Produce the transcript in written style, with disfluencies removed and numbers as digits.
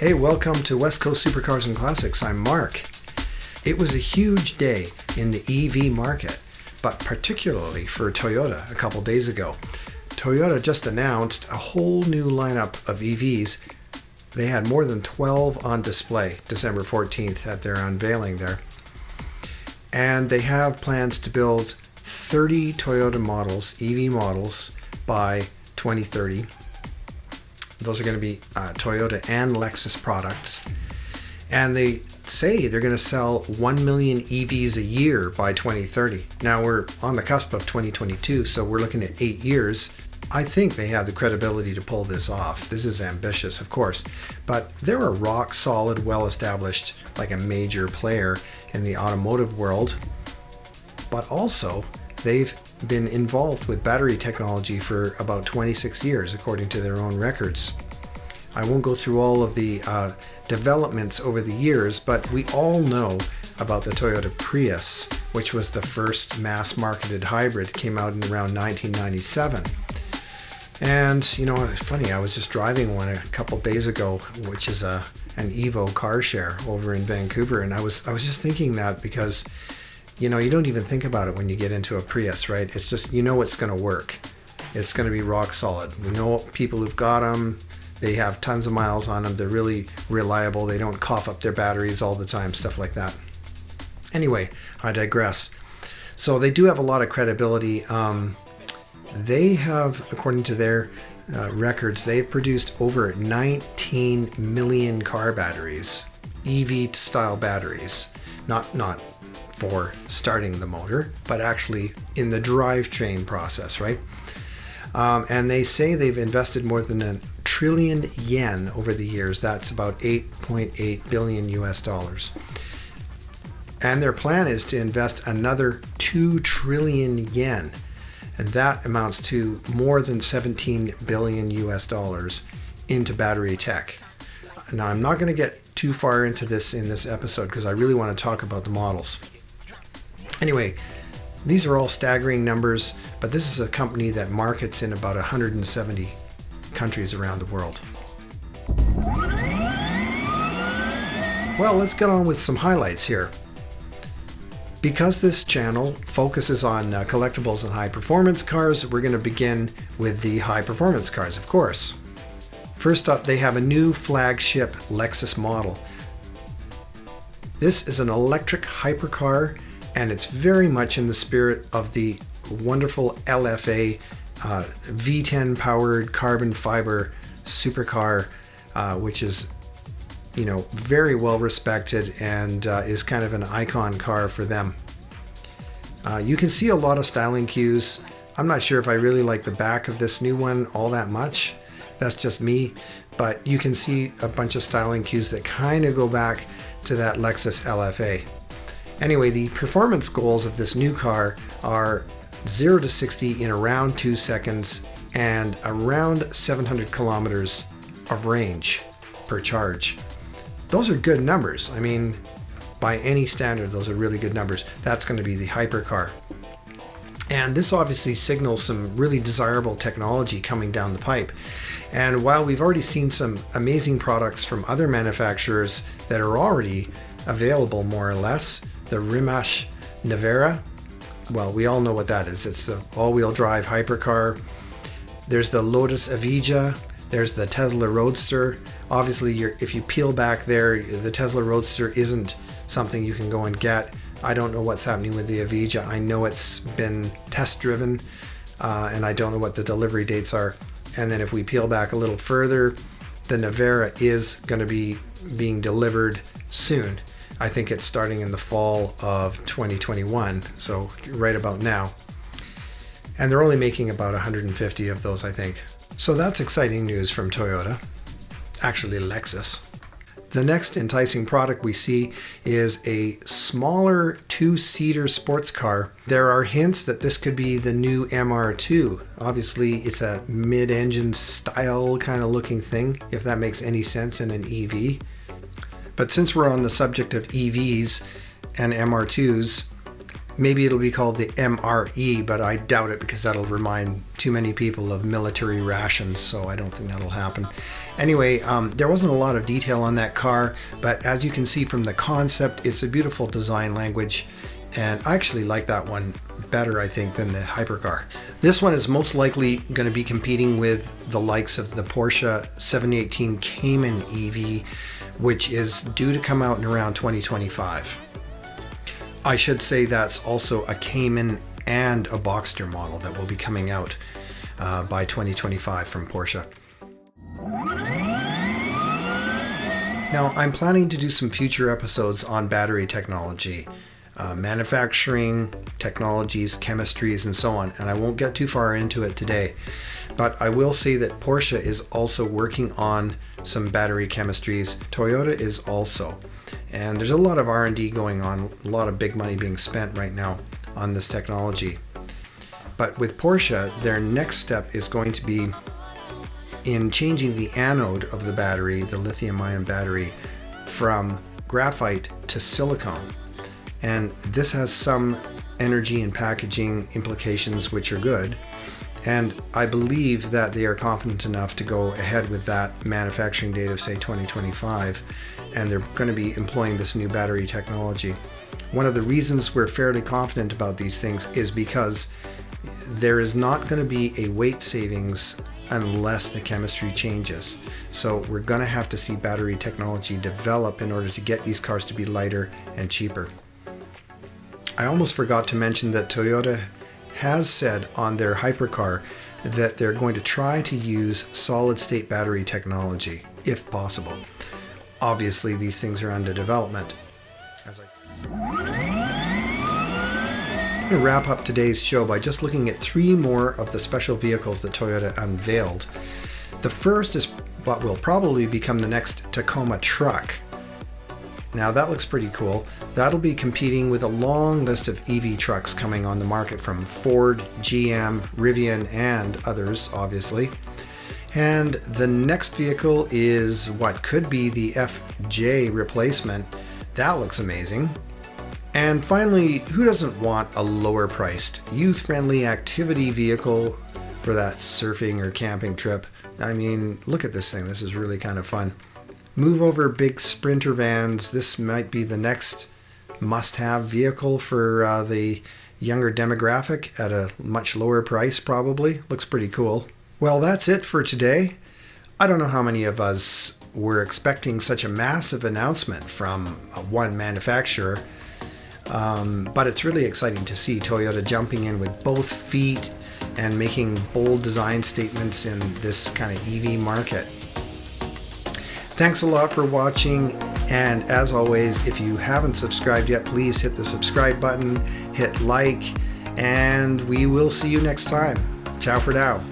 Hey, welcome to West Coast Supercars and Classics. I'm Mark. It was a huge day in the EV market, but particularly for Toyota a couple days ago. Toyota just announced a whole new lineup of EVs. They had more than 12 on display December 14th at their unveiling there. And they have plans to build 30 Toyota models, EV models, by 2030. Those are going to be Toyota and Lexus products. And they say they're going to sell 1 million EVs a year by 2030. Now we're on the cusp of 2022, so we're looking at 8 years. I think they have the credibility to pull this off. This is ambitious, of course, but they're a rock solid, well-established, like a major player in the automotive world. But also, they've been involved with battery technology for about 26 years, according to their own records. I won't go through all of the developments over the years, but we all know about the Toyota Prius, which was the first mass-marketed hybrid, came out in around 1997. And, you know, it's funny, I was just driving one a couple days ago, which is an Evo car share over in Vancouver, and I was just thinking that because, you know, you don't even think about it when you get into a Prius, right? It's just, you know, it's going to work. It's going to be rock solid. We know people who've got them. They have tons of miles on them. They're really reliable. They don't cough up their batteries all the time, stuff like that. Anyway, I digress. So they do have a lot of credibility. They have, according to their records, they've produced over 19 million car batteries, EV-style batteries. Not for starting the motor, but actually in the drivetrain process, right? And they say they've invested more than $1 trillion yen over the years. That's about 8.8 billion US dollars. And their plan is to invest another 2 trillion yen. And that amounts to more than 17 billion US dollars into battery tech. Now, I'm not going to get too far into this in this episode because I really want to talk about the models. Anyway, these are all staggering numbers, but this is a company that markets in about 170 countries around the world. Well, let's get on with some highlights here. Because this channel focuses on collectibles and high-performance cars, we're going to begin with the high-performance cars, of course. First up, they have a new flagship Lexus model. This is an electric hypercar, and it's very much in the spirit of the wonderful LFA V10 powered carbon fiber supercar, which is, you know, very well respected and is kind of an icon car for them. You can see a lot of styling cues. I'm not sure if I really like the back of this new one all that much. That's just me, but you can see a bunch of styling cues that kind of go back to that Lexus LFA. Anyway, the performance goals of this new car are 0 to 60 in around 2 seconds and around 700 kilometers of range per charge. Those are good numbers. I mean, by any standard, those are really good numbers. That's going to be the Hypercar. And this obviously signals some really desirable technology coming down the pipe. And while we've already seen some amazing products from other manufacturers that are already available more or less, the Rimac Nevera, well, we all know what that is. It's the all-wheel drive hypercar. There's the Lotus Evija. There's the Tesla Roadster. Obviously, if you peel back there, the Tesla Roadster isn't something you can go and get. I don't know what's happening with the Evija. I know it's been test-driven, and I don't know what the delivery dates are. And then if we peel back a little further, the Nevera is going to be being delivered soon. I think it's starting in the fall of 2021, so right about now. And they're only making about 150 of those, I think. So that's exciting news from Toyota, actually Lexus. The next enticing product we see is a smaller two-seater sports car. There are hints that this could be the new MR2. Obviously, it's a mid-engine style kind of looking thing, if that makes any sense in an EV. But since we're on the subject of EVs and MR2s, Maybe it'll be called the MRE, but I doubt it because that'll remind too many people of military rations, so I don't think that'll happen. Anyway, there wasn't a lot of detail on that car, but as you can see from the concept, it's a beautiful design language, and I actually like that one better, I think, than the Hypercar. This one is most likely going to be competing with the likes of the Porsche 718 Cayman EV, which is due to come out in around 2025. I should say that's also a Cayman and a Boxster model that will be coming out by 2025 from Porsche. Now, I'm planning to do some future episodes on battery technology, manufacturing, technologies, chemistries, and so on, and I won't get too far into it today. But I will say that Porsche is also working on some battery chemistries. Toyota is also. And there's a lot of R&D going on, a lot of big money being spent right now on this technology. But with Porsche, their next step is going to be in changing the anode of the battery, the lithium-ion battery, from graphite to silicone. And this has some energy and packaging implications which are good. And I believe that they are confident enough to go ahead with that manufacturing date of, say, 2025, and they're going to be employing this new battery technology. One of the reasons we're fairly confident about these things is because there is not going to be a weight savings unless the chemistry changes. So we're going to have to see battery technology develop in order to get these cars to be lighter and cheaper. I almost forgot to mention that Toyota has said on their Hypercar that they're going to try to use solid-state battery technology, if possible. Obviously, these things are under development. I'm going to wrap up today's show by just looking at 3 more of the special vehicles that Toyota unveiled. The first is what will probably become the next Tacoma truck. Now that looks pretty cool. That'll be competing with a long list of EV trucks coming on the market from Ford, GM, Rivian, and others, obviously. And the next vehicle is what could be the FJ replacement. That looks amazing. And finally, who doesn't want a lower priced, youth-friendly activity vehicle for that surfing or camping trip? I mean, look at this thing. This is really kind of fun. Move over big Sprinter vans. This might be the next must-have vehicle for the younger demographic at a much lower price, probably. Looks pretty cool. Well, that's it for today. I don't know how many of us were expecting such a massive announcement from one manufacturer, but it's really exciting to see Toyota jumping in with both feet and making bold design statements in this kind of EV market. Thanks a lot for watching, and as always, if you haven't subscribed yet, please hit the subscribe button, hit like, and we will see you next time. Ciao for now.